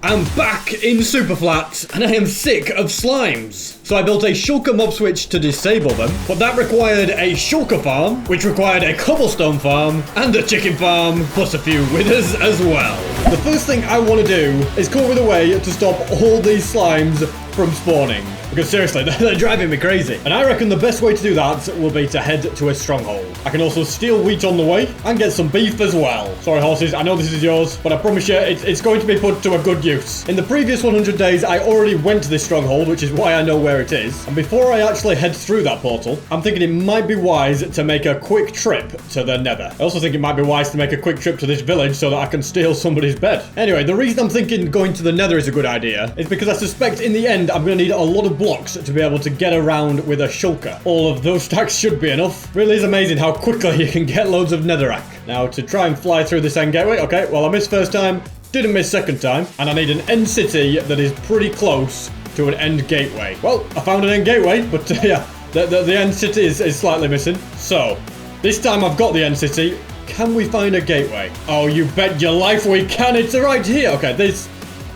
I'm back in SUPERFLAT, and I am sick of slimes. So I built a Shulker mob switch to disable them, but that required a Shulker farm, which required a cobblestone farm, and a chicken farm, plus a few withers as well. The first thing I want to do is come up with a way to stop all these slimes from spawning. Because seriously, they're driving me crazy. And I reckon the best way to do that will be to head to a stronghold. I can also steal wheat on the way and get some beef as well. Sorry horses, I know this is yours, but I promise you it's going to be put to a good use. In the previous 100 days, I already went to this stronghold, which is why I know where it is. And before I actually head through that portal, I'm thinking it might be wise to make a quick trip to the nether. I also think it might be wise to make a quick trip to this village so that I can steal somebody's bed. Anyway, the reason I'm thinking going to the nether is a good idea is because I suspect in the end I'm going to need a lot of blocks to be able to get around with a shulker. All of those stacks should be enough. Really is amazing how quickly you can get loads of netherrack. Now to try and fly through this end gateway. Okay, well I missed first time, didn't miss second time, and I need an end city that is pretty close to an end gateway. Well, I found an end gateway, but yeah, the end city is slightly missing. So this time I've got the end city. Can we find a gateway? Oh, you bet your life we can. It's right here. Okay, this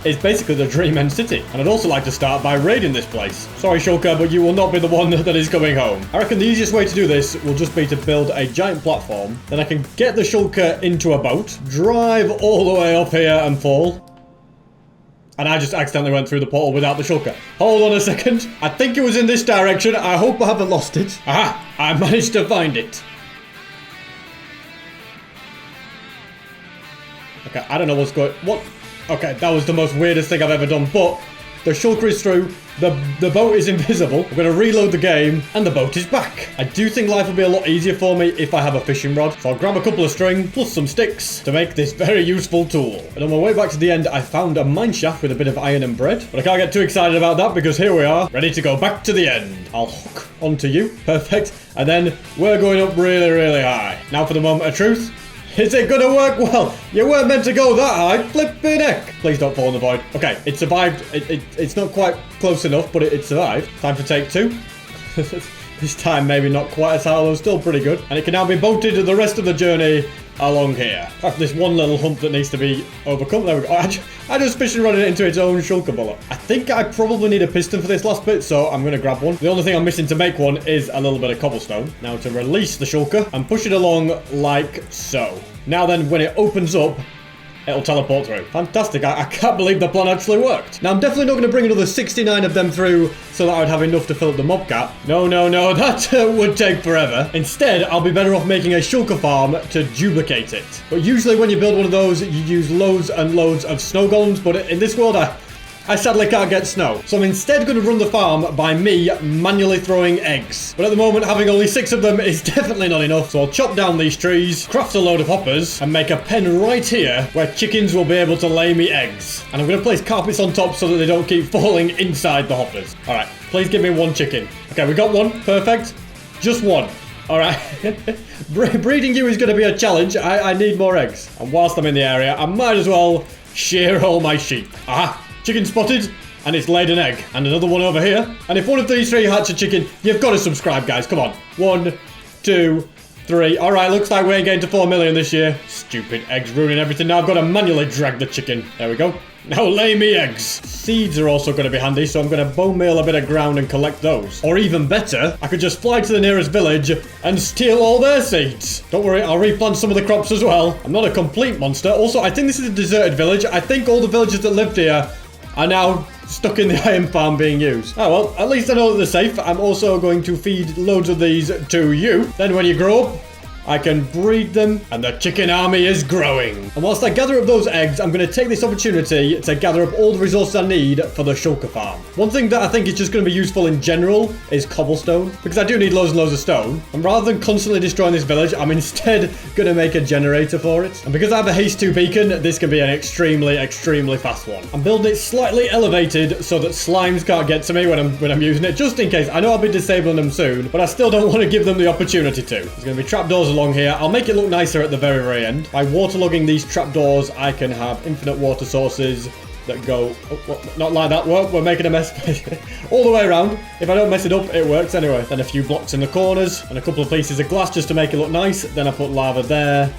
is basically the dream end city. And I'd also like to start by raiding this place. Sorry, Shulker, but you will not be the one that is coming home. I reckon the easiest way to do this will just be to build a giant platform. Then I can get the Shulker into a boat, drive all the way up here and fall. And I just accidentally went through the portal without the Shulker. Hold on a second. I think it was in this direction. I hope I haven't lost it. Aha! I managed to find it. Okay, I don't know what's going... What? Okay, that was the most weirdest thing I've ever done, but the Shulker is through, the boat is invisible, I'm going to reload the game, and the boat is back. I do think life will be a lot easier for me if I have a fishing rod, so I'll grab a couple of string, plus some sticks, to make this very useful tool. And on my way back to the end, I found a mine shaft with a bit of iron and bread, but I can't get too excited about that, because here we are, ready to go back to the end. I'll hook onto you, perfect, and then we're going up really, really high. Now for the moment of truth. Is it gonna work? Well, you weren't meant to go that high. Flipping heck. Please don't fall in the void. Okay, it survived. It's not quite close enough, but it survived. Time for take two. This time maybe not quite as high, although still pretty good. And it can now be boated to the rest of the journey along here. This one little hump that needs to be overcome. There we go. I just fishing running it into its own Shulker bullet. I think I probably need a piston for this last bit, so I'm going to grab one. The only thing I'm missing to make one is a little bit of cobblestone. Now to release the Shulker and push it along like so. Now then, when it opens up, it'll teleport through. Fantastic. I can't believe the plan actually worked. Now, I'm definitely not going to bring another 69 of them through so that I would have enough to fill up the mob cap. No, that would take forever. Instead, I'll be better off making a Shulker farm to duplicate it. But usually when you build one of those, you use loads and loads of snow golems, but in this world, I sadly can't get snow. So I'm instead going to run the farm by me manually throwing eggs. But at the moment, having only 6 of them is definitely not enough. So I'll chop down these trees, craft a load of hoppers, and make a pen right here where chickens will be able to lay me eggs. And I'm going to place carpets on top so that they don't keep falling inside the hoppers. All right, please give me 1 chicken. Okay, we got 1. Perfect. Just 1. All right. Breeding you is going to be a challenge. I need more eggs. And whilst I'm in the area, I might as well shear all my sheep. Aha. Chicken spotted, and it's laid an egg. And another one over here. And if one of these 3 hatch a chicken, you've got to subscribe, guys. Come on. 1, 2, 3. All right, looks like we ain't getting to 4 million this year. Stupid eggs ruining everything. Now I've got to manually drag the chicken. There we go. Now lay me eggs. Seeds are also going to be handy, so I'm going to bone meal a bit of ground and collect those. Or even better, I could just fly to the nearest village and steal all their seeds. Don't worry, I'll replant some of the crops as well. I'm not a complete monster. Also, I think this is a deserted village. I think all the villagers that lived here are now stuck in the iron farm being used. Oh well, at least I know that they're safe. I'm also going to feed loads of these to you. Then when you grow up, I can breed them, and the chicken army is growing. And whilst I gather up those eggs, I'm going to take this opportunity to gather up all the resources I need for the Shulker farm. One thing that I think is just going to be useful in general is cobblestone, because I do need loads and loads of stone. And rather than constantly destroying this village, I'm instead going to make a generator for it. And because I have a haste 2 beacon, this can be an extremely fast one. I'm building it slightly elevated so that slimes can't get to me when I'm using it, just in case. I know I'll be disabling them soon, but I still don't want to give them the opportunity to. There's going to be trapdoors along here. I'll make it look nicer at the very end. By waterlogging these trapdoors, I can have infinite water sources that go... Oh, not like that. Well, we're making a mess. All the way around. If I don't mess it up, it works anyway. Then a few blocks in the corners and a couple of pieces of glass just to make it look nice. Then I put lava there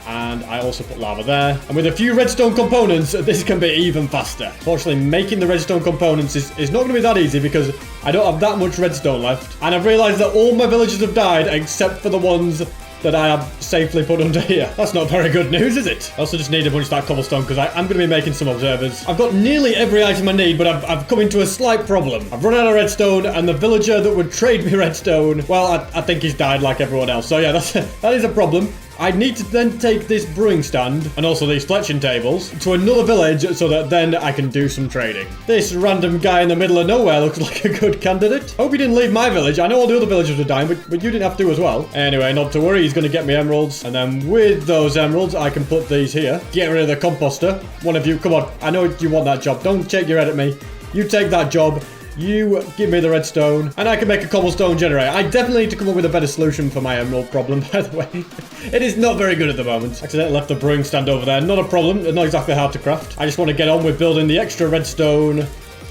And I also put lava there. And with a few redstone components, this can be even faster. Fortunately, making the redstone components is not going to be that easy because I don't have that much redstone left. And I've realized that all my villagers have died except for the ones that I have safely put under here. That's not very good news, is it? I also just need a bunch of that cobblestone because I'm going to be making some observers. I've got nearly every item I need, but I've come into a slight problem. I've run out of redstone, and the villager that would trade me redstone, well, I think he's died like everyone else. So yeah, that is a problem. I need to then take this brewing stand and also these fletching tables to another village so that then I can do some trading. This random guy in the middle of nowhere looks like a good candidate. Hope he didn't leave my village. I know all the other villagers are dying, but you didn't have to as well. Anyway, not to worry. He's going to get me emeralds. And then with those emeralds, I can put these here. Get rid of the composter. One of you, come on. I know you want that job. Don't shake your head at me. You take that job. You give me the redstone, and I can make a cobblestone generator. I definitely need to come up with a better solution for my emerald problem, by the way. It is not very good at the moment. Accidentally left the brewing stand over there. Not a problem. Not exactly hard to craft. I just want to get on with building the extra redstone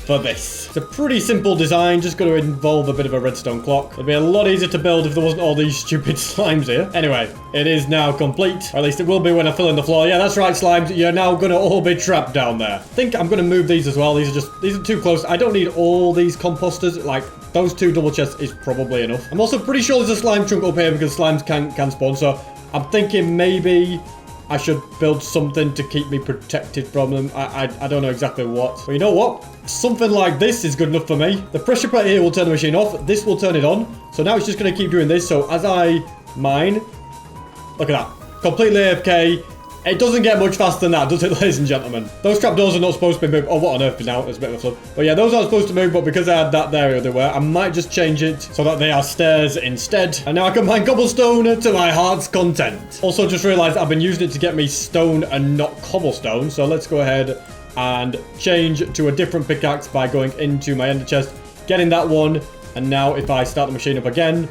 for this. It's a pretty simple design, just going to involve a bit of a redstone clock. It'd be a lot easier to build if there wasn't all these stupid slimes here. Anyway, it is now complete, or at least it will be when I fill in the floor. Yeah, that's right, slimes. You're now going to all be trapped down there. I think I'm going to move these as well. These are too close. I don't need all these composters. Like, those 2 double chests is probably enough. I'm also pretty sure there's a slime chunk up here because slimes can spawn, so I'm thinking maybe I should build something to keep me protected from them. I don't know exactly what. But you know what? Something like this is good enough for me. The pressure plate here will turn the machine off. This will turn it on. So now it's just going to keep doing this. So as I mine, look at that. Completely AFK. It doesn't get much faster than that, does it, ladies and gentlemen? Those trapdoors are not supposed to be moved. Oh, what on earth is now? There's a bit of a flood. But yeah, those aren't supposed to move, but because I had that there they were, I might just change it so that they are stairs instead. And now I can mine cobblestone to my heart's content. Also, just realized I've been using it to get me stone and not cobblestone. So let's go ahead and change to a different pickaxe by going into my ender chest, getting that one. And now if I start the machine up again,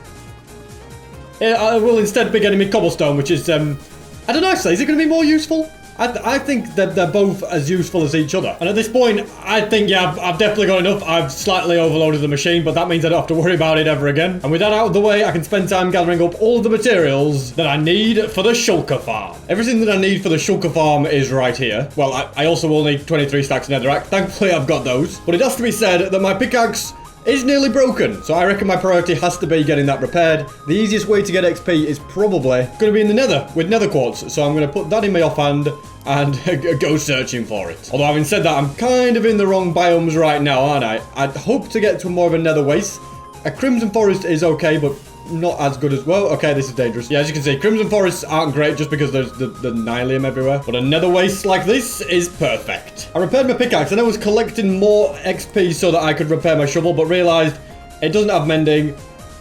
I will instead be getting me cobblestone, which is, I don't know, actually, is it going to be more useful? I think that they're both as useful as each other. And at this point, I think, yeah, I've definitely got enough. I've slightly overloaded the machine, but that means I don't have to worry about it ever again. And with that out of the way, I can spend time gathering up all of the materials that I need for the Shulker farm. Everything that I need for the Shulker farm is right here. Well, I also will need 23 stacks of netherrack. Thankfully, I've got those. But it has to be said that my pickaxe is nearly broken, so I reckon my priority has to be getting that repaired. The easiest way to get XP is probably going to be in the nether with nether quartz, so I'm going to put that in my offhand and go searching for it. Although having said that, I'm kind of in the wrong biomes right now, aren't I? I'd hope to get to more of a nether waste. A crimson forest is okay, but not as good as well. Okay, this is dangerous. Yeah, as you can see, crimson forests aren't great just because there's the nylium everywhere. But a nether waste like this is perfect. I repaired my pickaxe and I was collecting more XP so that I could repair my shovel, but realized it doesn't have mending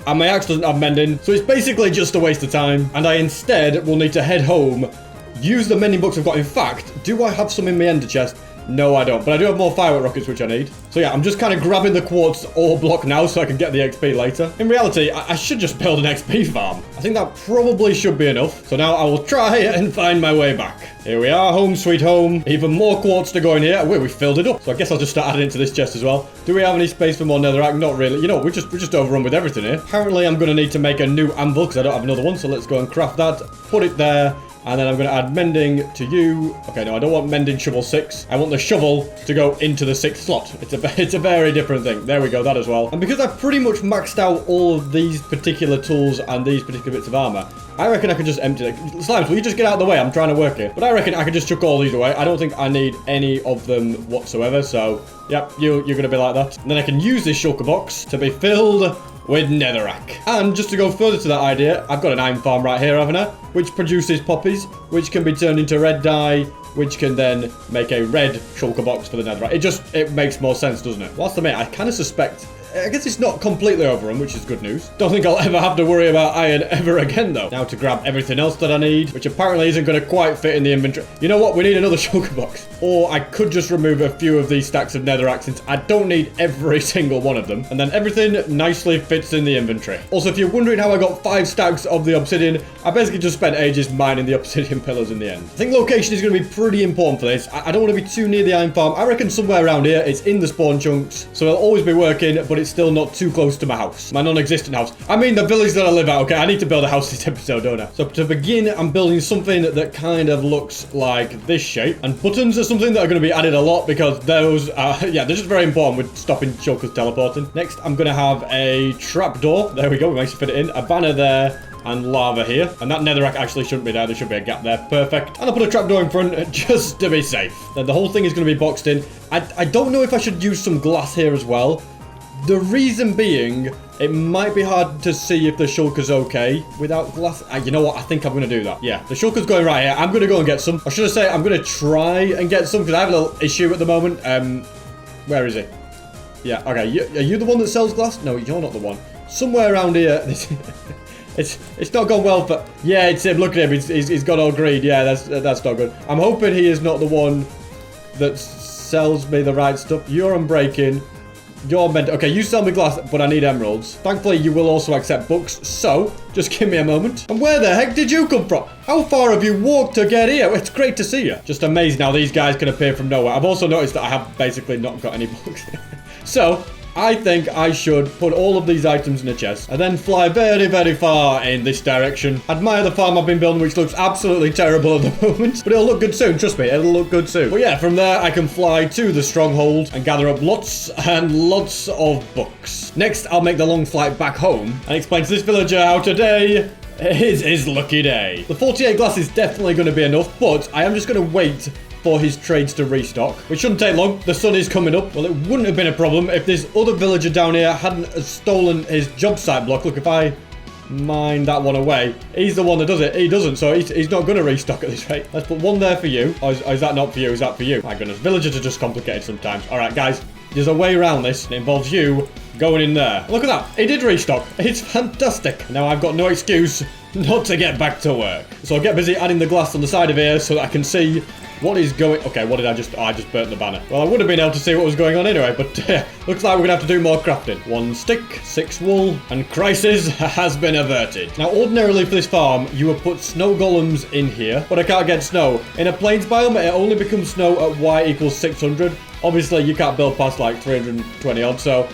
and my axe doesn't have mending. So it's basically just a waste of time. And I instead will need to head home, use the mending books I've got. In fact, do I have some in my ender chest? No, I don't, but I do have more firework rockets, which I need. So yeah, I'm just kind of grabbing the quartz ore block now so I can get the XP later. In reality, I should just build an XP farm. I think that probably should be enough. So now I will try and find my way back. Here we are, home sweet home. Even more quartz to go in here. Wait, we filled it up. So I guess I'll just start adding it to this chest as well. Do we have any space for more netherrack? Not really. You know, we're just overrun with everything here. Apparently, I'm going to need to make a new anvil because I don't have another one. So let's go and craft that. Put it there. And then I'm going to add mending to you. Okay, no, I don't want mending shovel 6. I want the shovel to go into the 6th slot. It's a very different thing. There we go, that as well. And because I've pretty much maxed out all of these particular tools and these particular bits of armor, I reckon I could just empty it. Slimes, will you just get out of the way? I'm trying to work here. But I reckon I could just chuck all these away. I don't think I need any of them whatsoever. So, yep, you're going to be like that. And then I can use this shulker box to be filled with netherrack. And just to go further to that idea, I've got an iron farm right here, haven't I? Which produces poppies, which can be turned into red dye, which can then make a red shulker box for the netherrack. It makes more sense, doesn't it? Whilst I mean, I kind of suspect, I guess it's not completely overrun, which is good news. Don't think I'll ever have to worry about iron ever again, though. Now to grab everything else that I need, which apparently isn't going to quite fit in the inventory. You know what? We need another shulker box. Or I could just remove a few of these stacks of netherrack since I don't need every single one of them. And then everything nicely fits in the inventory. Also, if you're wondering how I got 5 stacks of the obsidian, I basically just spent ages mining the obsidian pillars in the end. I think location is going to be pretty important for this. I don't want to be too near the iron farm. I reckon somewhere around here. It's in the spawn chunks, so it'll always be working, but it's it's still not too close to my house. My non-existent house. I mean, the village that I live at. Okay, I need to build a house this episode, don't I? So to begin, I'm building something that kind of looks like this shape. And buttons are something that are going to be added a lot because those are, yeah, they're just very important with stopping Shulker's teleporting. Next, I'm going to have a trapdoor. There we go. We managed to fit it in. A banner there. And lava here. And that netherrack actually shouldn't be there. There should be a gap there. Perfect. And I'll put a trapdoor in front just to be safe. Then the whole thing is going to be boxed in. I don't know if I should use some glass here as well. The reason being, it might be hard to see if the Shulker's okay without glass. You know what? I think I'm going to do that. Yeah, the Shulker's going right here. I'm going to go and get some. Or should I say I'm going to try and get some because I have a little issue at the moment. Where is he? Yeah, okay. Are you the one that sells glass? No, you're not the one. Somewhere around here. It's not gone well for... Yeah, it's him. Look at him. He's got all greed. Yeah, that's not good. I'm hoping he is not the one that sells me the right stuff. You're unbreaking. You're meant... Okay, you sell me glass, but I need emeralds. Thankfully, you will also accept books. So, just give me a moment. And where the heck did you come from? How far have you walked to get here? It's great to see you. Just amazing how these guys can appear from nowhere. I've also noticed that I have basically not got any books. So... I think I should put all of these items in a chest and then fly very, very far in this direction. Admire the farm I've been building, which looks absolutely terrible at the moment. But it'll look good soon. Trust me, it'll look good soon. But yeah, from there, I can fly to the stronghold and gather up lots and lots of books. Next, I'll make the long flight back home and explain to this villager how today is his lucky day. The 48 glass is definitely going to be enough, but I am just going to wait for his trades to restock, which shouldn't take long. The sun is coming up. Well, it wouldn't have been a problem if this other villager down here hadn't stolen his job site block. Look, if I mine that one away, he's the one that does it. He doesn't, so he's not going to restock at this rate. Let's put one there for you. Or is that not for you? Is that for you? My goodness, villagers are just complicated sometimes. All right, guys, there's a way around this. It involves you going in there. Look at that. He did restock. It's fantastic. Now I've got no excuse not to get back to work. So I'll get busy adding the glass on the side of here so that I can see what is going... Okay, what did I just... Oh, I just burnt the banner. Well, I would have been able to see what was going on anyway, but looks like we're going to have to do more crafting. 1 stick, 6 wool, and crisis has been averted. Now, ordinarily for this farm, you would put snow golems in here, but I can't get snow. In a plains biome, it only becomes snow at y equals 600. Obviously, you can't build past like 320 odd, so...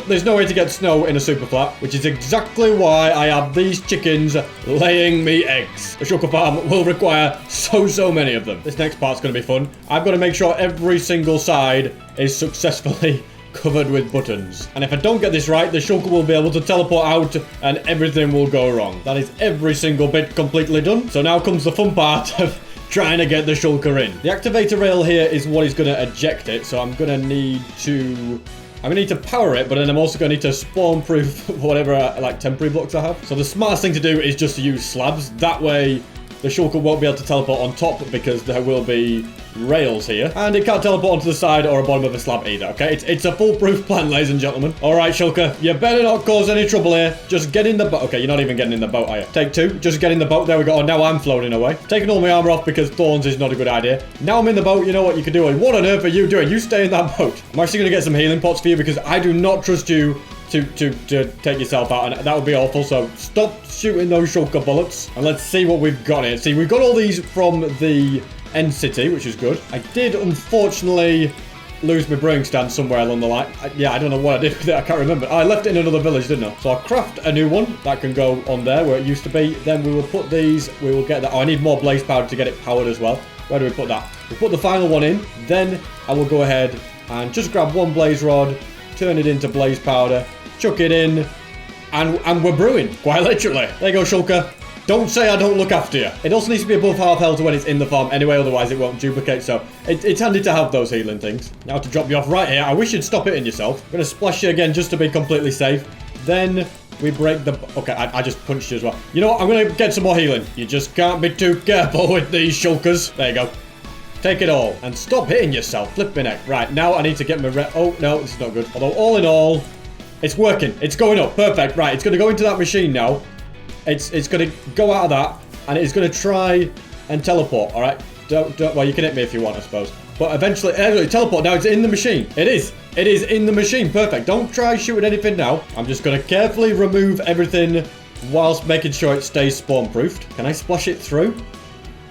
There's no way to get snow in a super flat, which is exactly why I have these chickens laying me eggs. The Shulker farm will require so many of them. This next part's going to be fun. I've got to make sure every single side is successfully covered with buttons. And if I don't get this right, the Shulker will be able to teleport out and everything will go wrong. That is every single bit completely done. So now comes the fun part of trying to get the Shulker in. The activator rail here is what is going to eject it, so I'm going to need to... I'm going to need to power it, but then I'm also going to need to spawn-proof whatever, like, temporary blocks I have. So the smartest thing to do is just to use slabs. That way, the Shulker won't be able to teleport on top because there will be rails here. And it can't teleport onto the side or a bottom of a slab either, okay? It's a foolproof plan, ladies and gentlemen. All right, Shulker, you better not cause any trouble here. Just get in the boat. Okay, you're not even getting in the boat, are you? Take 2. Just get in the boat. There we go. Oh, now I'm floating away. Taking all my armor off because thorns is not a good idea. Now I'm in the boat. You know what you can do. What on earth are you doing? You stay in that boat. I'm actually going to get some healing pots for you because I do not trust you to take yourself out, and that would be awful. So stop shooting those Shulker bullets and let's see what we've got here. See, we've got all these from the end city, which is good. I did unfortunately lose my brewing stand somewhere along the line. Yeah, I don't know what I did with it. I can't remember. I left it in another village, didn't I? So I'll craft a new one that can go on there where it used to be. Then we will put these. We will get that. Oh, I need more blaze powder to get it powered as well. Where do we put that? We put the final one in. Then I will go ahead and just grab one blaze rod, turn it into blaze powder, chuck it in, and we're brewing, quite literally. There you go, Shulker. Don't say I don't look after you. It also needs to be above half health when it's in the farm anyway, otherwise it won't duplicate, so it's handy to have those healing things. Now to drop you off right here, I wish you'd stop hitting yourself. I'm going to splash you again just to be completely safe. Then we break the... Okay, I just punched you as well. You know what? I'm going to get some more healing. You just can't be too careful with these Shulkers. There you go. Take it all. And stop hitting yourself. Flip my neck. Right, now I need to get my... Oh, no, this is not good. Although, all in all, it's working. It's going up. Perfect. Right, it's going to go into that machine now. It's going to go out of that, and it's going to try and teleport, all right? Don't, well, you can hit me if you want, I suppose. But eventually, teleport. Now it's in the machine. It is in the machine. Perfect. Don't try shooting anything now. I'm just going to carefully remove everything whilst making sure it stays spawn-proofed. Can I splash it through?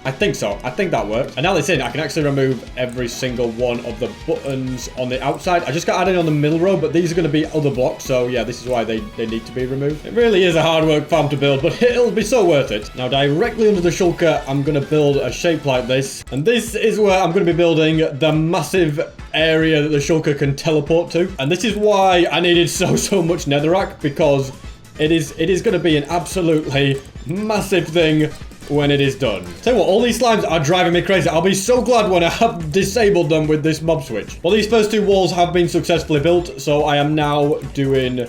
I think so. I think that works. And now it's in, I can actually remove every single one of the buttons on the outside. I just got added on the middle row, but these are going to be other blocks. So yeah, this is why they need to be removed. It really is a hard work farm to build, but it'll be so worth it. Now, directly under the shulker, I'm going to build a shape like this. And this is where I'm going to be building the massive area that the shulker can teleport to. And this is why I needed so much netherrack, because it is going to be an absolutely massive thing when it is done. Tell you what, all these slimes are driving me crazy. I'll be so glad when I have disabled them with this mob switch. Well, these first 2 walls have been successfully built, so I am now doing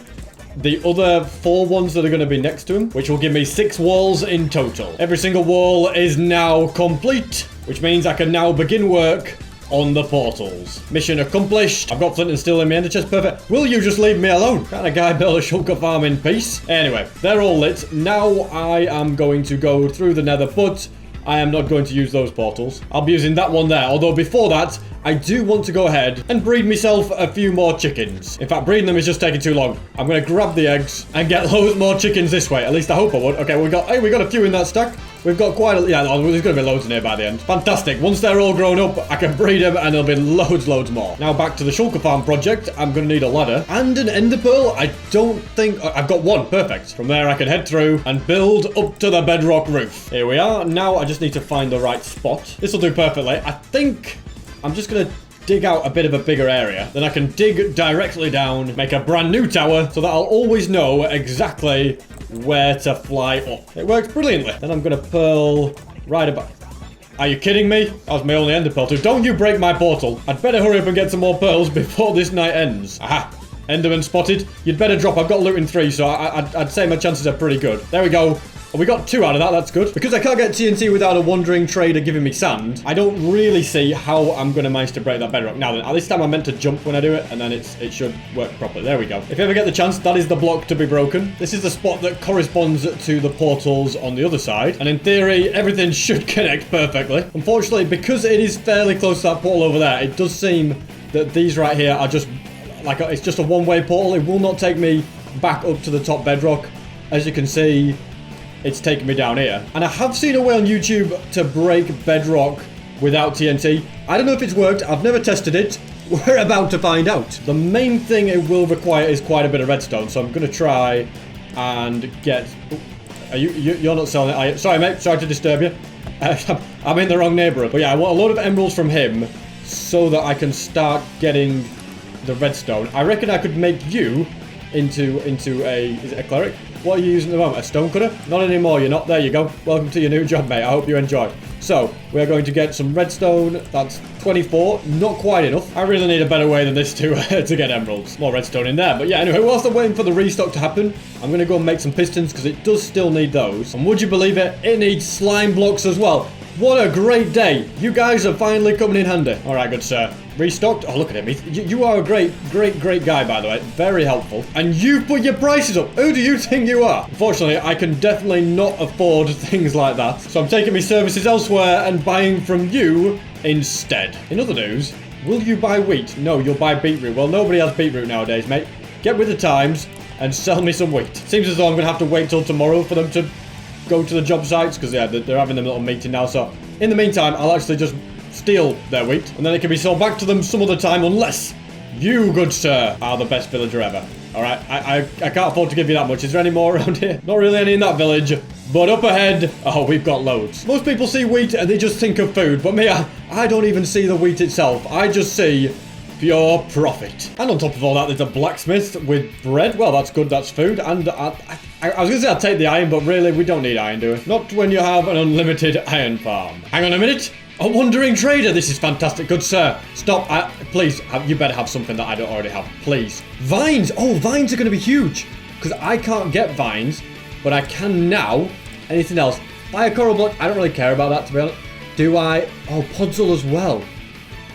the other 4 ones that are going to be next to them, which will give me 6 walls in total. Every single wall is now complete, which means I can now begin work on the portals. Mission accomplished. I've got flint and steel in my ender chest. Perfect. Will you just leave me alone? Can't a guy build a shulker farm in peace? Anyway, they're all lit. Now I am going to go through the nether, but I am not going to use those portals. I'll be using that one there. Although before that, I do want to go ahead and breed myself a few more chickens. In fact, breeding them is just taking too long. I'm going to grab the eggs and get loads more chickens this way. At least I hope I would. Okay, we got a few in that stack. We've got quite a... Yeah, there's going to be loads in here by the end. Fantastic. Once they're all grown up, I can breed them and there'll be loads more. Now back to the shulker farm project. I'm going to need a ladder and an ender pearl. I don't think... I've got one. Perfect. From there, I can head through and build up to the bedrock roof. Here we are. Now I just need to find the right spot. This will do perfectly. I think I'm just going to dig out a bit of a bigger area. Then I can dig directly down, make a brand new tower so that I'll always know exactly where to fly up. It works brilliantly. Then I'm going to pearl right about... Are you kidding me? That was my only ender pearl too. Don't you break my portal. I'd better hurry up and get some more pearls before this night ends. Aha. Enderman spotted. You'd better drop. I've got loot in 3, so I'd say my chances are pretty good. There we go. Well, we got 2 out of that, that's good. Because I can't get TNT without a wandering trader giving me sand, I don't really see how I'm going to manage to break that bedrock. Now then, at this time I'm meant to jump when I do it, and then it should work properly. There we go. If you ever get the chance, that is the block to be broken. This is the spot that corresponds to the portals on the other side. And in theory, everything should connect perfectly. Unfortunately, because it is fairly close to that portal over there, it does seem that these right here are just... like, it's just a one-way portal. It will not take me back up to the top bedrock. As you can see, it's taking me down here. And I have seen a way on YouTube to break bedrock without TNT. I don't know if it's worked. I've never tested it. We're about to find out. The main thing it will require is quite a bit of redstone. So I'm going to try and get... You're not selling it, are you? Sorry, mate. Sorry to disturb you. I'm in the wrong neighborhood. But yeah, I want a load of emeralds from him so that I can start getting the redstone. I reckon I could make you into a... Is it a cleric? What are you using at the moment? A stone cutter? Not anymore, you're not. There you go. Welcome to your new job, mate. I hope you enjoy. So, we're going to get some redstone. That's 24. Not quite enough. I really need a better way than this to get emeralds. More redstone in there. But yeah, anyway, whilst I'm waiting for the restock to happen, I'm going to go and make some pistons because it does still need those. And would you believe it? It needs slime blocks as well. What a great day. You guys are finally coming in handy. All right, good sir. Restocked. Oh, look at him. You are a great guy, by the way. Very helpful. And you put your prices up. Who do you think you are? Unfortunately, I can definitely not afford things like that. So I'm taking my services elsewhere and buying from you instead. In other news, will you buy wheat? No, you'll buy beetroot. Well, nobody has beetroot nowadays, mate. Get with the times and sell me some wheat. Seems as though I'm going to have to wait till tomorrow for them to go to the job sites because, yeah, they're having them little meeting now. So in the meantime, I'll actually just steal their wheat and then it can be sold back to them some other time unless you, good sir, are the best villager ever. All right, I can't afford to give you that much. Is there any more around here? Not really any in that village, but up ahead, oh, we've got loads. Most people see wheat and they just think of food, but me, I don't even see the wheat itself. I just see pure profit. And on top of all that, there's a blacksmith with bread. Well, that's good, that's food. And I was going to say I'd take the iron, but really, we don't need iron, do we? Not when you have an unlimited iron farm. Hang on a minute. A wandering trader. This is fantastic. Good sir. Stop. Please, you better have something that I don't already have. Please. Vines. Oh, vines are going to be huge. Because I can't get vines, but I can now. Anything else? Buy a coral block. I don't really care about that, to be honest. Do I? Oh, podzol as well.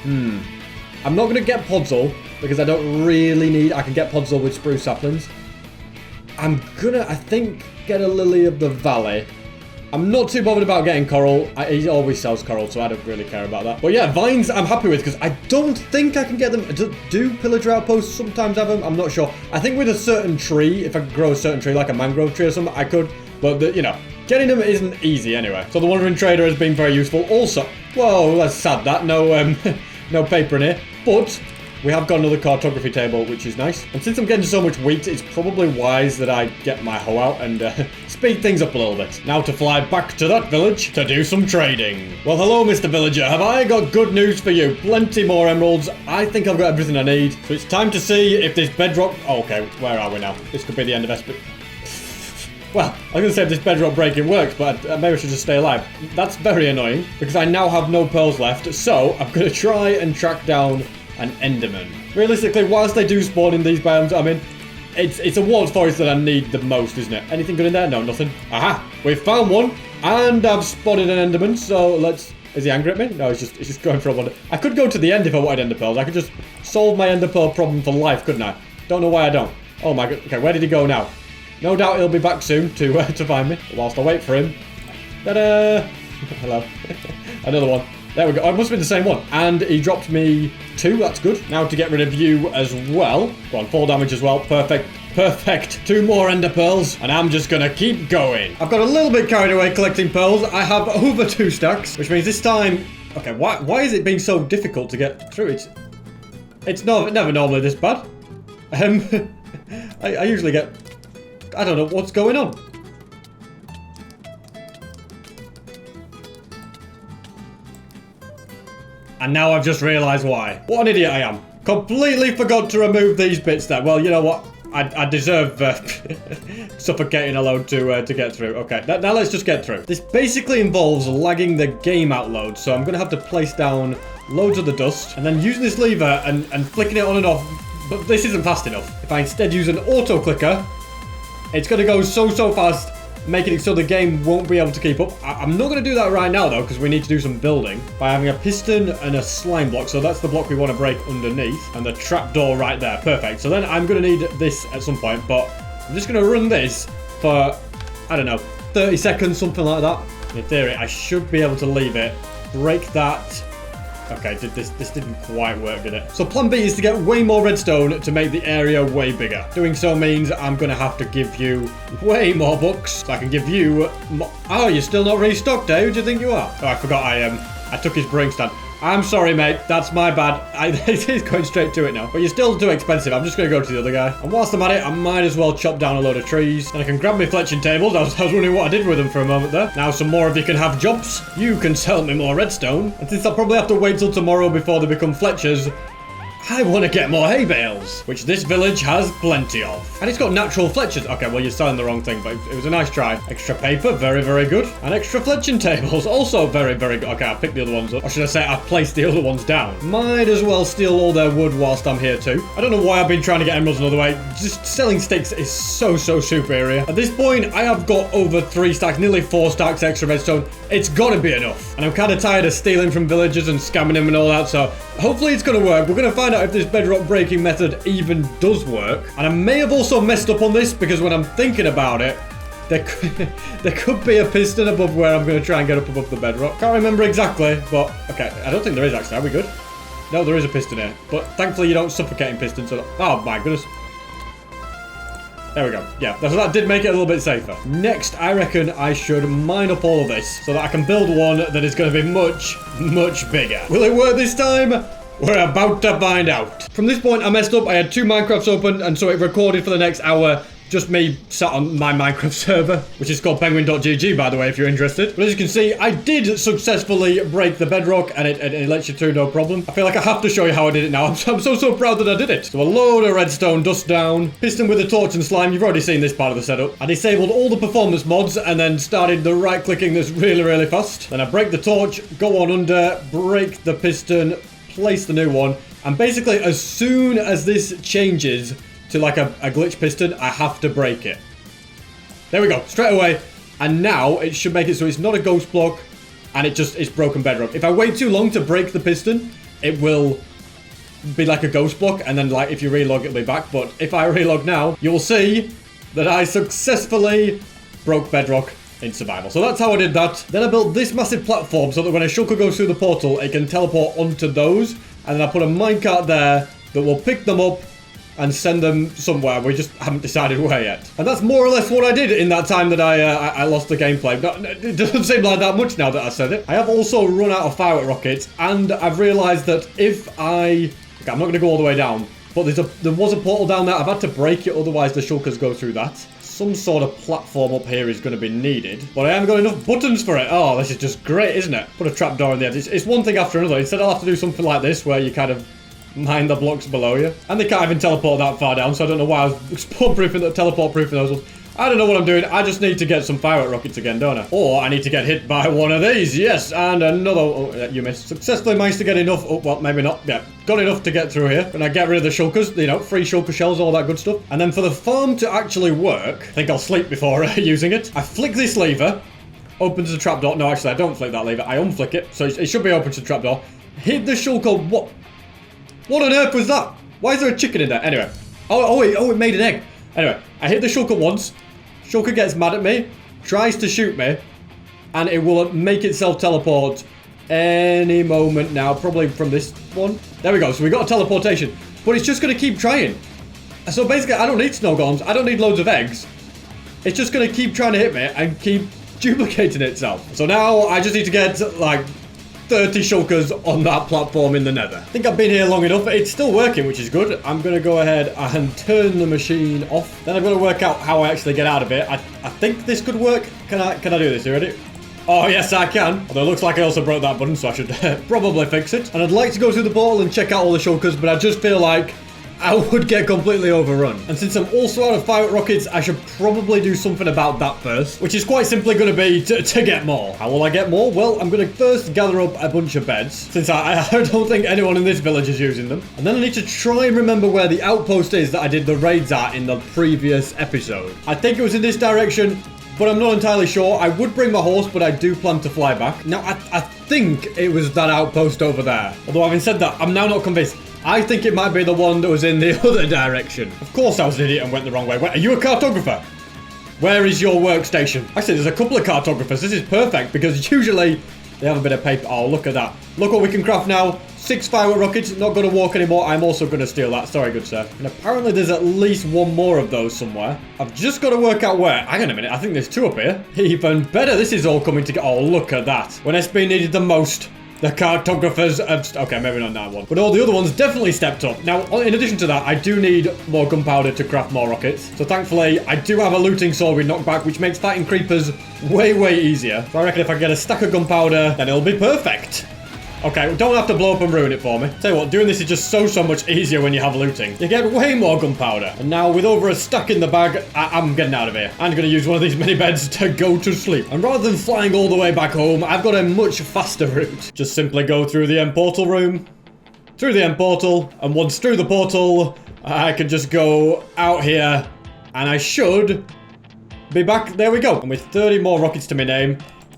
I'm not going to get podzol because I don't really need... I can get podzol with spruce saplings. I'm going to, I think, get a lily of the valley. I'm not too bothered about getting coral. He always sells coral, so I don't really care about that. But yeah, vines I'm happy with because I don't think I can get them. Do pillager outposts sometimes have them? I'm not sure. I think with a certain tree, if I grow a certain tree, like a mangrove tree or something, I could. But, you know, getting them isn't easy anyway. So the Wandering Trader has been very useful. Also, whoa, that's sad that. No, no paper in here. But we have got another cartography table, which is nice. And since I'm getting so much wheat, it's probably wise that I get my hoe out and speed things up a little bit. Now to fly back to that village to do some trading. Well, hello, Mr. Villager. Have I got good news for you? Plenty more emeralds. I think I've got everything I need. So it's time to see if this bedrock... Oh, okay, where are we now? This could be the end of SP. Well, I was going to say if this bedrock breaking works, but maybe I should just stay alive. That's very annoying, because I now have no pearls left. So I'm going to try and track down an Enderman. Realistically, whilst they do spawn in these biomes, I mean, it's a warped forest that I need the most, isn't it? Anything good in there? No, nothing. Aha! We've found one, and I've spotted an Enderman, so let's... Is he angry at me? No, it's just going for a wander. I could go to the end if I wanted Ender Pearls. I could just solve my Ender Pearl problem for life, couldn't I? Don't know why I don't. Oh my god. Okay, where did he go now? No doubt he'll be back soon to find me. Whilst I wait for him. Ta-da! Hello. Another one. There we go. Oh, it must have been the same one. And he dropped me 2. That's good. Now to get rid of you as well. Go on, 4 damage as well. Perfect. Perfect. 2 more Ender Pearls. And I'm just going to keep going. I've got a little bit carried away collecting pearls. I have over 2 stacks. Which means this time... Okay, why is it being so difficult to get through? It's never normally this bad. I usually get... I don't know what's going on. And now I've just realised why. What an idiot I am. Completely forgot to remove these bits there. Well, you know what? I deserve suffocating a load to get through. Okay, now let's just get through. This basically involves lagging the game out loads. So I'm going to have to place down loads of the dust. And then using this lever and flicking it on and off. But this isn't fast enough. If I instead use an auto clicker, it's going to go so fast, making it so the game won't be able to keep up. I'm not going to do that right now, though, because we need to do some building by having a piston and a slime block. So that's the block we want to break underneath. And the trapdoor right there. Perfect. So then I'm going to need this at some point. But I'm just going to run this for, I don't know, 30 seconds, something like that. In theory, I should be able to leave it, break that. Okay, this didn't quite work, did it? So plan B is to get way more redstone to make the area way bigger. Doing so means I'm going to have to give you way more books. So I can give you more... Oh, you're still not restocked, eh? Who do you think you are? Oh, I forgot I took his brewing stand. I'm sorry, mate. That's my bad. He's going straight to it now. But you're still too expensive. I'm just going to go to the other guy. And whilst I'm at it, I might as well chop down a load of trees. And I can grab my fletching tables. I was wondering what I did with them for a moment there. Now some more of you can have jobs. You can sell me more redstone. And since I'll probably have to wait till tomorrow before they become fletchers, I want to get more hay bales, which this village has plenty of. And it's got natural fletchers. Okay, well, you're selling the wrong thing, but it was a nice try. Extra paper, very, very good. And extra fletching tables, also very, very good. Okay, I'll pick the other ones up. Or should I say I've placed the other ones down. Might as well steal all their wood whilst I'm here too. I don't know why I've been trying to get emeralds another way. Just selling sticks is so superior. At this point, I have got over 3 stacks, nearly 4 stacks extra redstone. It's got to be enough. And I'm kind of tired of stealing from villagers and scamming them and all that, so hopefully it's going to work. We're going to find out if this bedrock breaking method even does work. And I may have also messed up on this because when I'm thinking about it, there could be a piston above where I'm going to try and get up above the bedrock. Can't remember exactly, but okay, I don't think there is actually. Are we good? No, there is a piston here, but thankfully you don't suffocate in pistons. So oh my goodness. There we go. Yeah, so that did make it a little bit safer. Next, I reckon I should mine up all of this so that I can build one that is going to be much bigger. Will it work this time? We're about to find out. From this point, I messed up. I had 2 Minecrafts open, and so it recorded for the next hour. Just me sat on my Minecraft server, which is called penguin.gg, by the way, if you're interested. But as you can see, I did successfully break the bedrock, and it lets you through no problem. I feel like I have to show you how I did it now. I'm so proud that I did it. So a load of redstone, dust down, piston with a torch and slime. You've already seen this part of the setup. I disabled all the performance mods, and then started the right-clicking that's really fast. Then I break the torch, go on under, break the piston, place the new one, and basically as soon as this changes to like a glitch piston, I have to break it. There we go, straight away. And now it should make it so it's not a ghost block and it's broken bedrock. If I wait too long to break the piston, it will be like a ghost block, and then like if you relog it'll be back. But if I relog now, you'll see that I successfully broke bedrock in survival. So that's how I did that. Then I built this massive platform so that when a shulker goes through the portal, it can teleport onto those. And then I put a minecart there that will pick them up and send them somewhere. We just haven't decided where yet. And that's more or less what I did in that time that I lost the gameplay. It doesn't seem like that much now that I said it. I have also run out of firework rockets, and I've realized that if I... Okay, I'm not going to go all the way down, but there was a portal down there. I've had to break it, otherwise the shulkers go through that. Some sort of platform up here is going to be needed, but I haven't got enough buttons for it. Oh, this is just great, isn't it? Put a trapdoor in the edge. It's one thing after another. Instead, I'll have to do something like this, where you kind of mine the blocks below you. And they can't even teleport that far down, so I don't know why I was spawn-proofing, teleport-proofing those ones. I don't know what I'm doing. I just need to get some firework rockets again, don't I? Or I need to get hit by one of these. Yes, and another. Oh, you missed. Successfully managed to get enough. Oh, well, maybe not. Yeah, got enough to get through here. And I get rid of the shulkers, you know, free shulker shells, all that good stuff. And then for the farm to actually work, I think I'll sleep before using it. I flick this lever, opens the trapdoor. No, actually, I don't flick that lever. I unflick it, so it should be open to the trapdoor. Hit the shulker. What on earth was that? Why is there a chicken in there? Anyway. Oh, it made an egg. Anyway, I hit the shulker once. Shulker gets mad at me, tries to shoot me, and it will make itself teleport any moment now, probably from this one. There we go, so we got a teleportation, but it's just going to keep trying. So basically, I don't need snow golems, I don't need loads of eggs. It's just going to keep trying to hit me and keep duplicating itself. So now I just need to get, like, 30 shulkers on that platform in the nether. I think I've been here long enough. It's still working, which is good. I'm going to go ahead and turn the machine off. Then I've got to work out how I actually get out of it. I think this could work. Can I do this? You ready? Oh, yes, I can. Although it looks like I also broke that button, so I should probably fix it. And I'd like to go through the portal and check out all the shulkers, but I just feel like I would get completely overrun. And since I'm also out of firework rockets, I should probably do something about that first, which is quite simply going to be to get more. How will I get more? Well, I'm going to first gather up a bunch of beds, since I don't think anyone in this village is using them. And then I need to try and remember where the outpost is that I did the raids at in the previous episode. I think it was in this direction, but I'm not entirely sure. I would bring my horse, but I do plan to fly back. Now, I think it was that outpost over there. Although having said that, I'm now not convinced. I think it might be the one that was in the other direction. Of course I was an idiot and went the wrong way. Wait, are you a cartographer? Where is your workstation? Actually, there's a couple of cartographers. This is perfect because usually they have a bit of paper. Oh, look at that. Look what we can craft now. 6 firework rockets. Not going to walk anymore. I'm also going to steal that. Sorry, good sir. And apparently there's at least one more of those somewhere. I've just got to work out where. Hang on a minute. I think there's 2 up here. Even better. This is all coming together. Oh, look at that. When SB needed the most, the cartographers have... Okay, maybe not that one. But all the other ones definitely stepped up. Now, in addition to that, I do need more gunpowder to craft more rockets. So thankfully, I do have a looting sword with knockback, which makes fighting creepers way, way easier. So I reckon if I get a stack of gunpowder, then it'll be perfect. Okay, don't have to blow up and ruin it for me. Tell you what, doing this is just so much easier when you have looting. You get way more gunpowder. And now with over a stack in the bag, I'm getting out of here. I'm going to use one of these mini beds to go to sleep. And rather than flying all the way back home, I've got a much faster route. Just simply go through the end portal room, through the end portal, and once through the portal, I can just go out here, and I should be back. There we go. And with 30 more rockets to my name,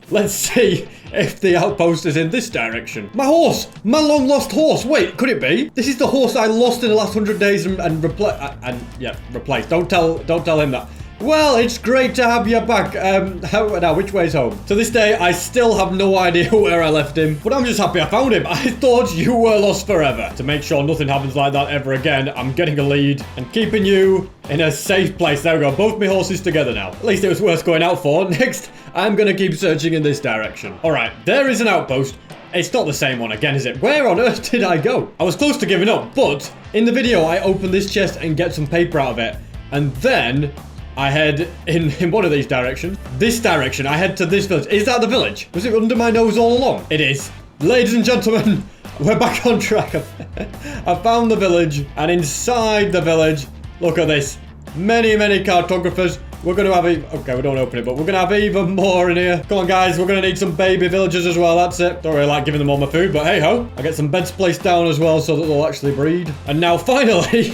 let's see if the outpost is in this direction. My horse! My long lost horse! Wait, could it be? This is the horse I lost in the last 100 days and replaced. Don't tell him that. Well, it's great to have you back. Now, which way's home? To this day, I still have no idea where I left him, but I'm just happy I found him. I thought you were lost forever. To make sure nothing happens like that ever again, I'm getting a lead and keeping you in a safe place. There we go. Both my horses together now. At least it was worth going out for. Next, I'm going to keep searching in this direction. All right, there is an outpost. It's not the same one again, is it? Where on earth did I go? I was close to giving up, but in the video, I open this chest and get some paper out of it. And then I head in one of these directions. This direction, I head to this village. Is that the village? Was it under my nose all along? It is. Ladies and gentlemen, we're back on track. I found the village, and inside the village, look at this. Many cartographers. We're going to have okay, we don't open it, but we're going to have even more in here. Come on, guys. We're going to need some baby villagers as well. That's it. Don't really like giving them all my food, but hey-ho. I get some beds placed down as well so that they'll actually breed. And now, finally,